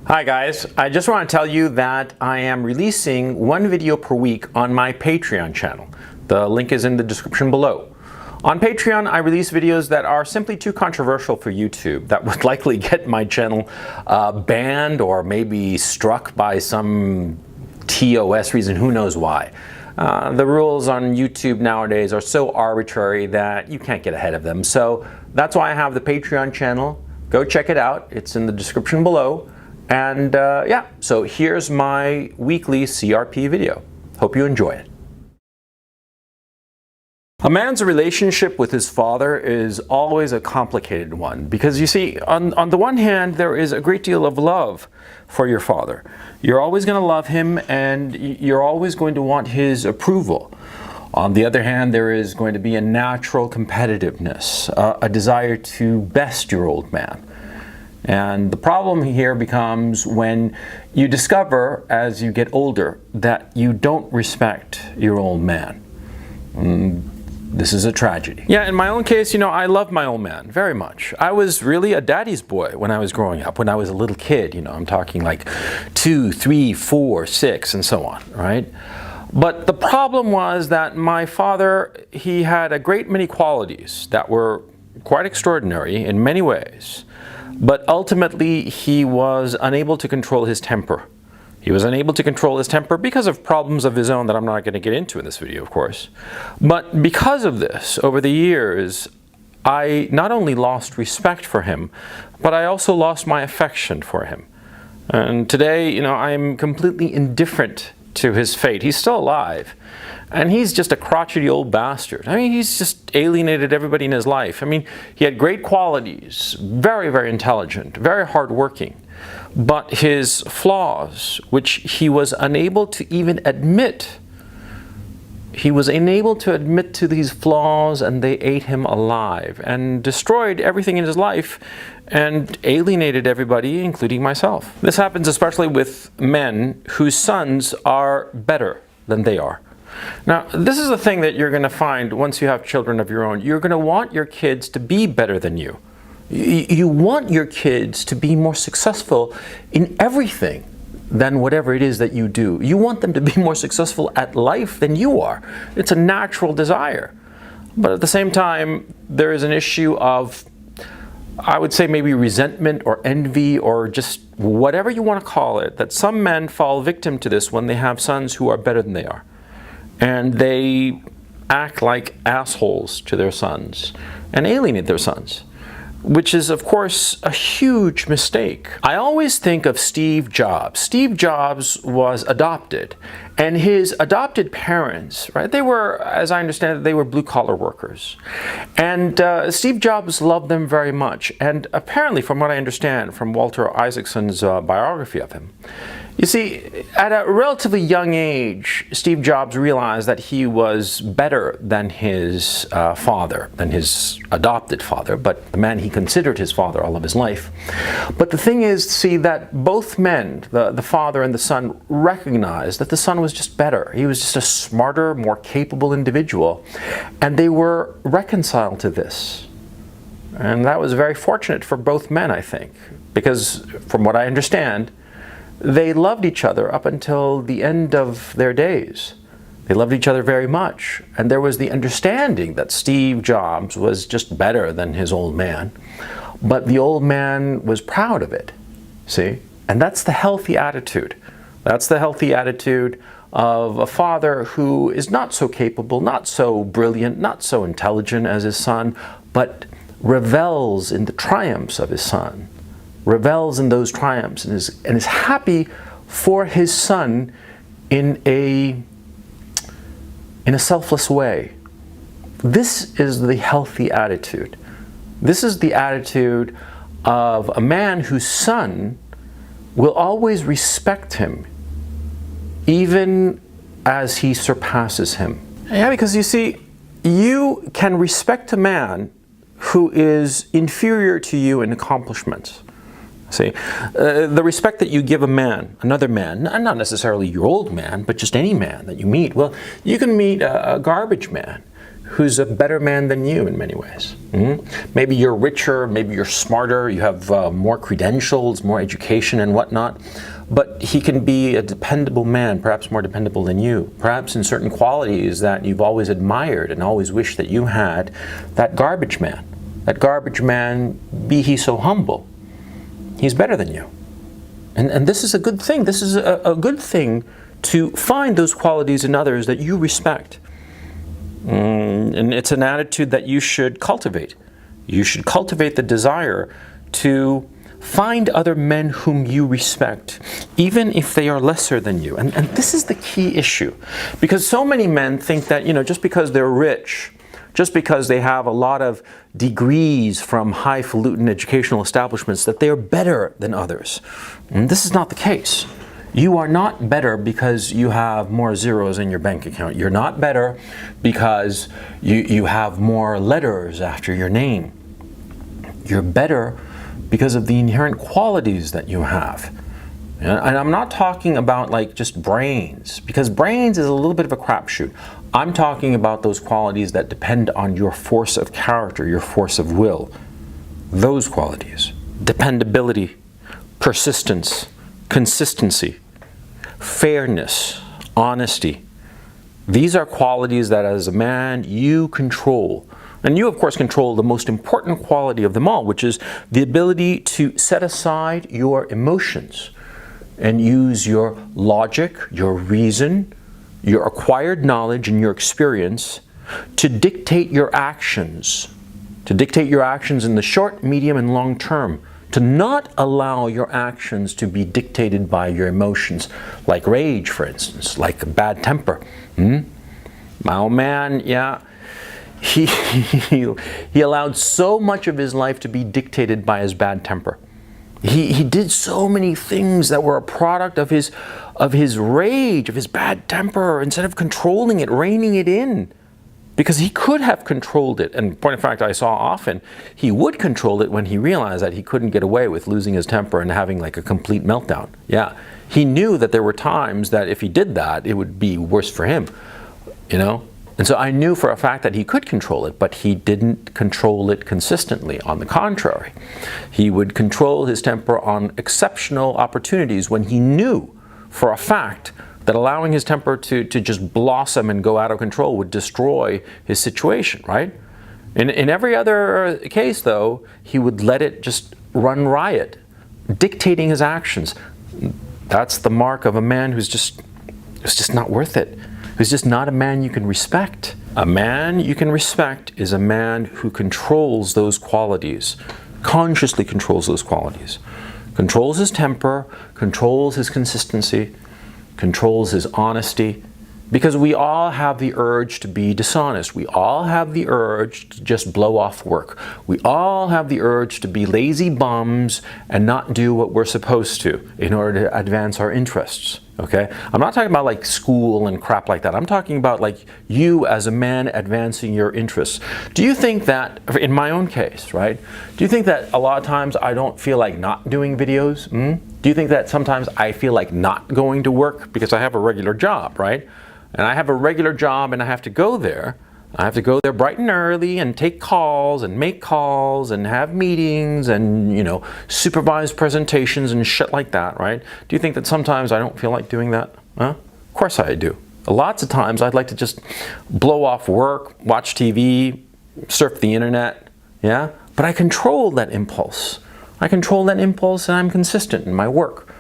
Hi guys, I just want to tell you that I am releasing one video per week on my Patreon channel. The link is in the description below. On Patreon, I release videos that are simply too controversial for YouTube, that would likely get my channel banned or maybe struck by some TOS reason, who knows why. The rules on YouTube nowadays are so arbitrary that you can't get ahead of them. So that's why I have the Patreon channel. Go check it out. It's in the description below. And yeah, so here's my weekly CRP video. Hope you enjoy it. A man's relationship with his father is always a complicated one because you see, on the one hand, there is a great deal of love for your father. You're always going to love him and you're always going to want his approval. On the other hand, there is going to be a natural competitiveness, a desire to best your old man. And the problem here becomes when you discover as you get older that you don't respect your old man. This is a tragedy. Yeah, in my own case, I love my old man very much. I was really a daddy's boy when I was growing up, when I was a little kid. I'm talking like 2, 3, 4, 6, and so on, right? But the problem was that my father, he had a great many qualities that were quite extraordinary in many ways. But ultimately, he was unable to control his temper. He was unable to control his temper because of problems of his own that I'm not going to get into in this video, of course. But because of this, over the years, I not only lost respect for him, but I also lost my affection for him. And today, I'm completely indifferent to his fate. He's still alive. And he's just a crotchety old bastard. I mean, he's just alienated everybody in his life. I mean, he had great qualities, very, very intelligent, very hardworking. But his flaws, which he was unable to even admit, he was unable to admit to these flaws, and they ate him alive and destroyed everything in his life and alienated everybody, including myself. This happens especially with men whose sons are better than they are. Now, this is the thing that you're going to find once you have children of your own. You're going to want your kids to be better than you. You want your kids to be more successful in everything than whatever it is that you do. You want them to be more successful at life than you are. It's a natural desire. But at the same time, there is an issue of, I would say maybe resentment or envy or just whatever you want to call it, that some men fall victim to this when they have sons who are better than they are. And they act like assholes to their sons and alienate their sons, which is, of course, a huge mistake. I always think of Steve Jobs. Steve Jobs was adopted, and his adopted parents, right, they were, as I understand it, they were blue-collar workers. And Steve Jobs loved them very much. And apparently, from what I understand from Walter Isaacson's biography of him, you see, at a relatively young age, Steve Jobs realized that he was better than his father, than his adopted father, but the man he considered his father all of his life. But the thing is, see, that both men, the father and the son, recognized that the son was just better. He was just a smarter, more capable individual. And they were reconciled to this. And that was very fortunate for both men, I think, because from what I understand, they loved each other up until the end of their days. They loved each other very much. And there was the understanding that Steve Jobs was just better than his old man. But the old man was proud of it, see? And that's the healthy attitude. That's the healthy attitude of a father who is not so capable, not so brilliant, not so intelligent as his son, but revels in the triumphs of his son. Revels in those triumphs and is happy for his son in a selfless way. This is the healthy attitude. This is the attitude of a man whose son will always respect him, even as he surpasses him. Yeah, because you see, you can respect a man who is inferior to you in accomplishments. See, the respect that you give a man, another man, not necessarily your old man, but just any man that you meet. Well, you can meet a garbage man who's a better man than you in many ways. Maybe you're richer, maybe you're smarter, you have more credentials, more education and whatnot, but he can be a dependable man, perhaps more dependable than you, perhaps in certain qualities that you've always admired and always wished that you had. That garbage man, be he so humble, he's better than you. And this is a good thing. This is a good thing to find those qualities in others that you respect. And it's an attitude that you should cultivate. You should cultivate the desire to find other men whom you respect, even if they are lesser than you. And this is the key issue. Because so many men think that, just because they're rich, just because they have a lot of degrees from highfalutin educational establishments, that they are better than others. And this is not the case. You are not better because you have more zeros in your bank account. You're not better because you have more letters after your name. You're better because of the inherent qualities that you have. And I'm not talking about like just brains, because brains is a little bit of a crapshoot. I'm talking about those qualities that depend on your force of character, your force of will. Those qualities: dependability, persistence, consistency, fairness, honesty. These are qualities that as a man you control. And you, of course, control the most important quality of them all, which is the ability to set aside your emotions and use your logic, your reason, your acquired knowledge and your experience to dictate your actions. To dictate your actions in the short, medium, and long term. To not allow your actions to be dictated by your emotions, like rage, for instance, like bad temper. My old man, he allowed so much of his life to be dictated by his bad temper. He did so many things that were a product of his rage, of his bad temper, instead of controlling it, reining it in. Because he could have controlled it. And point of fact, I saw often he would control it when he realized that he couldn't get away with losing his temper and having like a complete meltdown. Yeah, he knew that there were times that if he did that, it would be worse for him, And so I knew for a fact that he could control it, but he didn't control it consistently. On the contrary, he would control his temper on exceptional opportunities when he knew for a fact that allowing his temper to just blossom and go out of control would destroy his situation, right? In every other case, though, he would let it just run riot, dictating his actions. That's the mark of a man who's just not worth it, who's just not a man you can respect. A man you can respect is a man who controls those qualities, consciously controls those qualities, controls his temper, controls his consistency, controls his honesty, because we all have the urge to be dishonest. We all have the urge to just blow off work. We all have the urge to be lazy bums and not do what we're supposed to in order to advance our interests. Okay? I'm not talking about like school and crap like that. I'm talking about like you as a man advancing your interests. Do you think that, in my own case, right? Do you think that a lot of times I don't feel like not doing videos? Do you think that sometimes I feel like not going to work because I have a regular job, right? And I have a regular job and I have to go there. I have to go there bright and early and take calls and make calls and have meetings and, supervise presentations and shit like that, right? Do you think that sometimes I don't feel like doing that? Huh? Of course I do. Lots of times I'd like to just blow off work, watch TV, surf the internet, yeah? But I control that impulse. I control that impulse and I'm consistent in my work.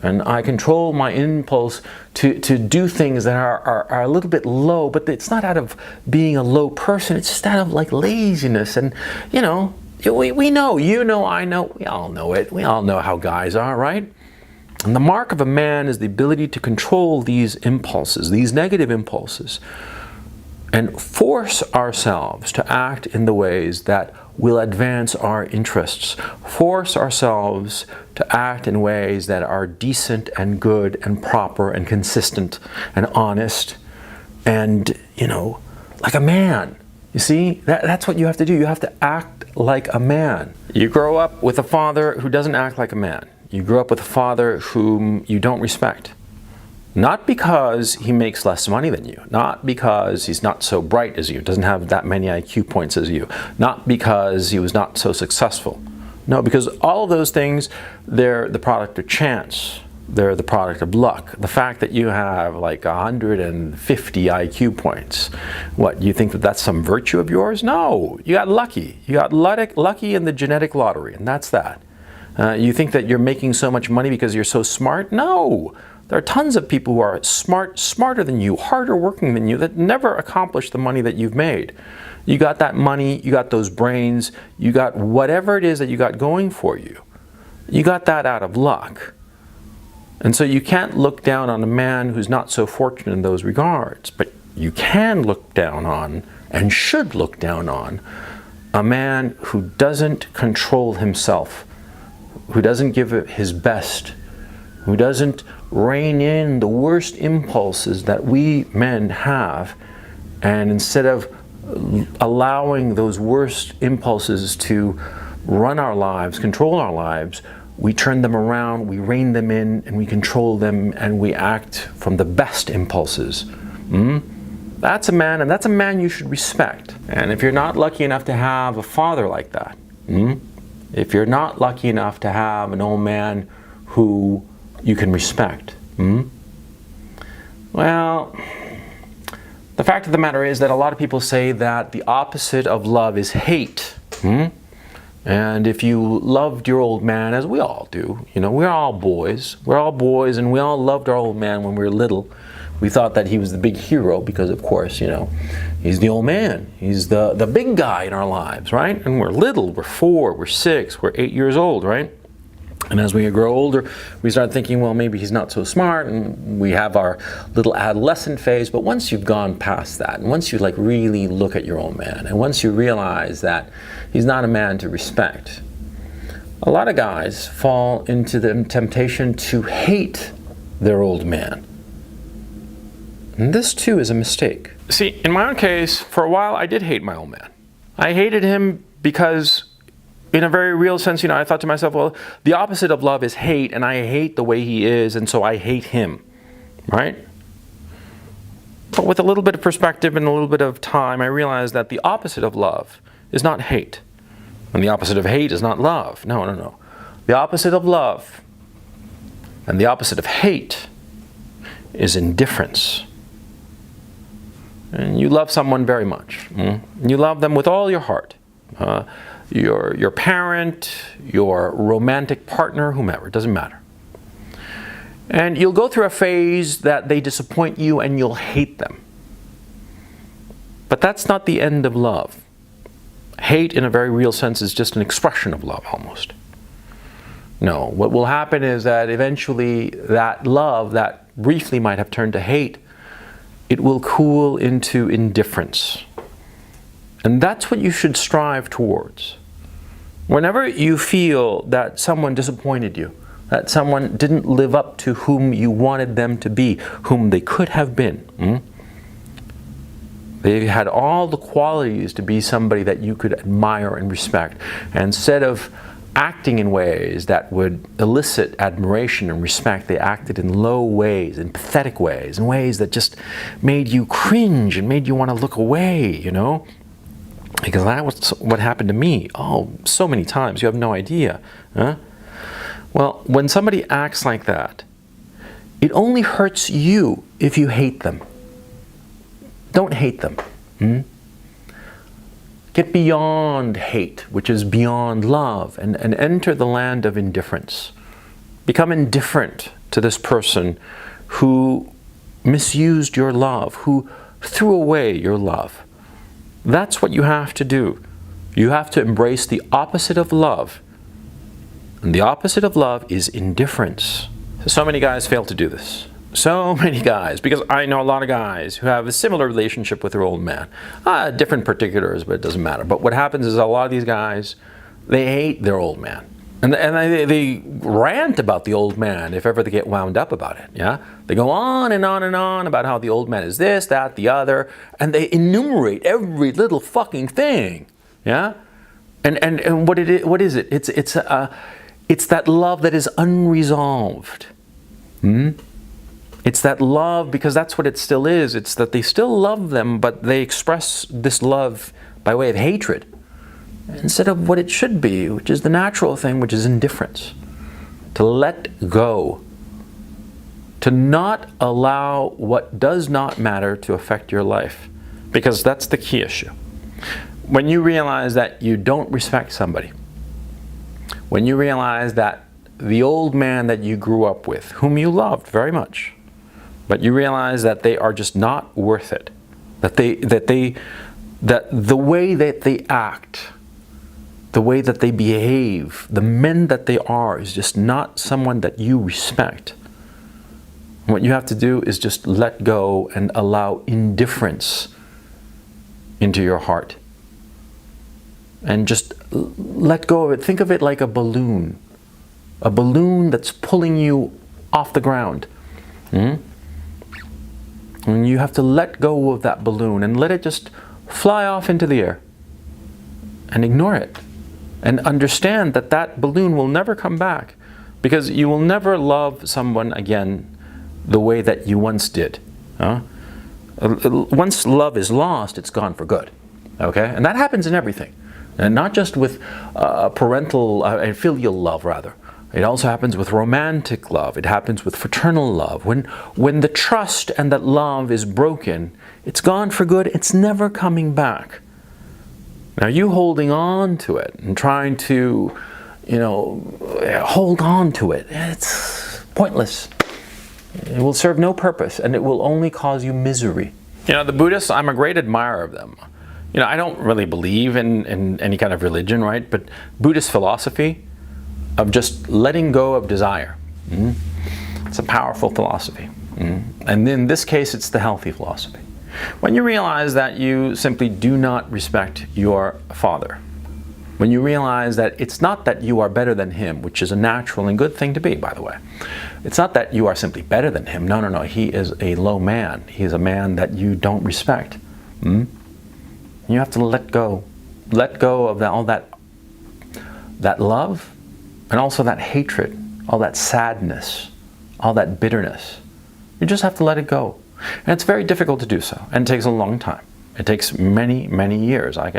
And I control my impulse to do things that are a little bit low, but it's not out of being a low person, it's just out of like laziness. And, we know, I know, we all know it. We all know how guys are, right? And the mark of a man is the ability to control these impulses, these negative impulses, and force ourselves to act in the ways that will advance our interests. Force ourselves to act in ways that are decent and good and proper and consistent and honest and, like a man. You see, that's what you have to do. You have to act like a man. You grow up with a father who doesn't act like a man. You grow up with a father whom you don't respect. Not because he makes less money than you, not because he's not so bright as you, doesn't have that many IQ points as you, not because he was not so successful. No, because all of those things, they're the product of chance. They're the product of luck. The fact that you have like 150 IQ points, what, you think that that's some virtue of yours? No, you got lucky. You got lucky in the genetic lottery, and that's that. You think that you're making so much money because you're so smart? No. There are tons of people who are smarter than you, harder working than you, that never accomplish the money that you've made. You got that money, you got those brains, you got whatever it is that you got going for you. You got that out of luck. And so you can't look down on a man who's not so fortunate in those regards, but you can look down on, and should look down on, a man who doesn't control himself, who doesn't give it his best, who doesn't rein in the worst impulses that we men have, and instead of allowing those worst impulses to run our lives, control our lives, we turn them around, we rein them in, and we control them, and we act from the best impulses. That's a man, and that's a man you should respect. And if you're not lucky enough to have a father like that, if you're not lucky enough to have an old man who you can respect, well, the fact of the matter is that a lot of people say that the opposite of love is hate. And if you loved your old man, as we all do, you know, we're all boys, and we all loved our old man when we were little. We thought that he was the big hero because, of course, you know, he's the old man. He's the big guy in our lives, right? And we're little, we're 4, we're 6, we're 8 years old, right? And as we grow older, we start thinking, well, maybe he's not so smart, and we have our little adolescent phase. But once you've gone past that, and once you like really look at your old man, and once you realize that he's not a man to respect, a lot of guys fall into the temptation to hate their old man. And this too is a mistake. See, in my own case, for a while I did hate my old man. I hated him because, in a very real sense, you know, I thought to myself, well, the opposite of love is hate, and I hate the way he is, and so I hate him, right? But with a little bit of perspective and a little bit of time, I realized that the opposite of love is not hate. And the opposite of hate is not love. No. The opposite of love and the opposite of hate is indifference. And you love someone very much. You love them with all your heart. Your parent, your romantic partner, whomever, it doesn't matter. And you'll go through a phase that they disappoint you and you'll hate them. But that's not the end of love. Hate, in a very real sense, is just an expression of love, almost. No, what will happen is that eventually that love that briefly might have turned to hate, it will cool into indifference. And that's what you should strive towards. Whenever you feel that someone disappointed you, that someone didn't live up to whom you wanted them to be, whom they could have been, they had all the qualities to be somebody that you could admire and respect. And instead of acting in ways that would elicit admiration and respect, they acted in low ways, in pathetic ways, in ways that just made you cringe and made you want to look away, you know? Because that was what happened to me. Oh, so many times, you have no idea. Well, when somebody acts like that, it only hurts you if you hate them. Don't hate them. Get beyond hate, which is beyond love, and enter the land of indifference. Become indifferent to this person who misused your love, who threw away your love. That's what you have to do. You have to embrace the opposite of love. And the opposite of love is indifference. So many guys fail to do this. So many guys, because I know a lot of guys who have a similar relationship with their old man. Different particulars, but it doesn't matter. But what happens is a lot of these guys, they hate their old man. And they rant about the old man if ever they get wound up about it. Yeah, they go on and on and on about how the old man is this, that, the other, and they enumerate every little fucking thing. Yeah, and what is it? It's that love that is unresolved. It's that love, because that's what it still is. It's that they still love them, but they express this love by way of hatred instead of what it should be, which is the natural thing, which is indifference. To let go. To not allow what does not matter to affect your life. Because that's the key issue. When you realize that you don't respect somebody, when you realize that the old man that you grew up with, whom you loved very much, but you realize that they are just not worth it, that the way that they act, the way that they behave, the men that they are is just not someone that you respect. What you have to do is just let go and allow indifference into your heart. And just let go of it. Think of it like a balloon. A balloon that's pulling you off the ground. And you have to let go of that balloon and let it just fly off into the air. And ignore it. And understand that that balloon will never come back. Because you will never love someone again the way that you once did. Once love is lost, it's gone for good. Okay? And that happens in everything. And not just with parental and filial love, rather. It also happens with romantic love. It happens with fraternal love. When the trust and that love is broken, it's gone for good. It's never coming back. Now you holding on to it and trying to, hold on to it, it's pointless. It will serve no purpose, and it will only cause you misery. The Buddhists, I'm a great admirer of them. I don't really believe in any kind of religion, right? But Buddhist philosophy of just letting go of desire. It's a powerful philosophy. And in this case, it's the healthy philosophy. When you realize that you simply do not respect your father, when you realize that it's not that you are better than him, which is a natural and good thing to be, by the way. It's not that you are simply better than him. No. He is a low man. He is a man that you don't respect. You have to let go. Let go of all that love, and also that hatred, all that sadness, all that bitterness. You just have to let it go. And it's very difficult to do so, and it takes a long time. It takes many, many years. I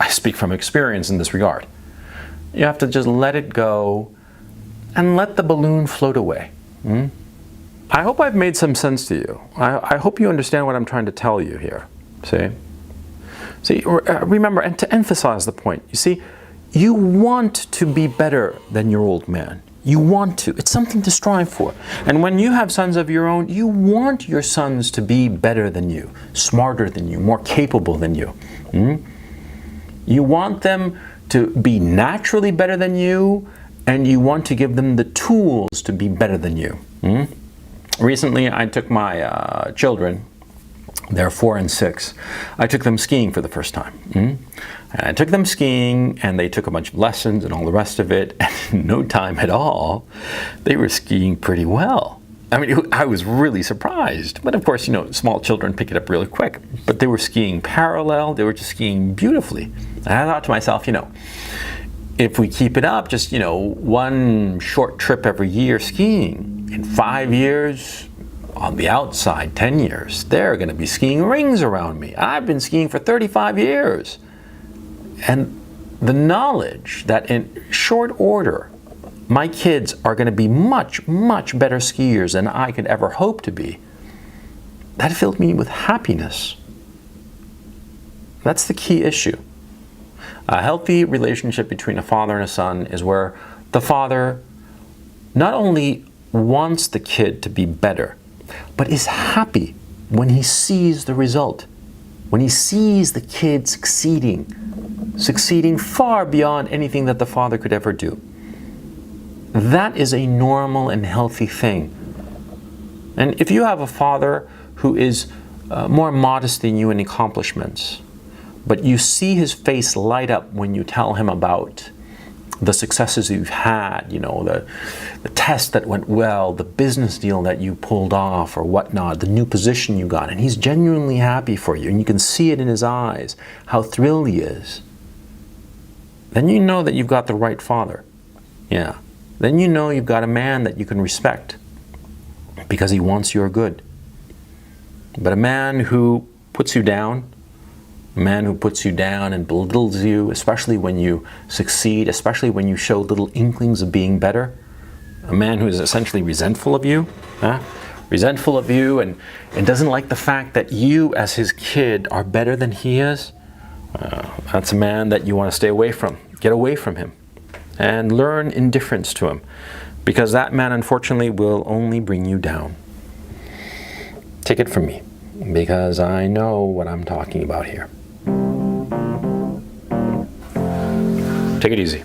speak from experience in this regard. You have to just let it go and let the balloon float away. I hope I've made some sense to you. I hope you understand what I'm trying to tell you here. See, remember, and to emphasize the point, you see, you want to be better than your old man. You want to. It's something to strive for. And when you have sons of your own, you want your sons to be better than you, smarter than you, more capable than you. You want them to be naturally better than you, and you want to give them the tools to be better than you. Recently, I took my children, they're 4 and 6, I took them skiing for the first time. And I took them skiing, and they took a bunch of lessons and all the rest of it, and in no time at all, they were skiing pretty well. I mean, I was really surprised. But of course, small children pick it up really quick. But they were skiing parallel, they were just skiing beautifully. And I thought to myself, if we keep it up, just, one short trip every year skiing, in 5 years, on the outside, 10 years, they're going to be skiing rings around me. I've been skiing for 35 years. And the knowledge that in short order, my kids are going to be much, much better skiers than I could ever hope to be, that filled me with happiness. That's the key issue. A healthy relationship between a father and a son is where the father not only wants the kid to be better, but is happy when he sees the result, when he sees the kid succeeding far beyond anything that the father could ever do. That is a normal and healthy thing. And if you have a father who is more modest than you in accomplishments, but you see his face light up when you tell him about the successes you've had, the test that went well, the business deal that you pulled off or whatnot, the new position you got, and he's genuinely happy for you, and you can see it in his eyes, how thrilled he is, then you know that you've got the right father. Yeah. Then you know you've got a man that you can respect. because he wants your good. But a man who puts you down, a man who puts you down and belittles you, especially when you succeed, especially when you show little inklings of being better, a man who is essentially resentful of you, resentful of you and doesn't like the fact that you as his kid are better than he is, that's a man that you want to stay away from. Get away from him and learn indifference to him, because that man unfortunately will only bring you down. Take it from me, because I know what I'm talking about here. Take it easy.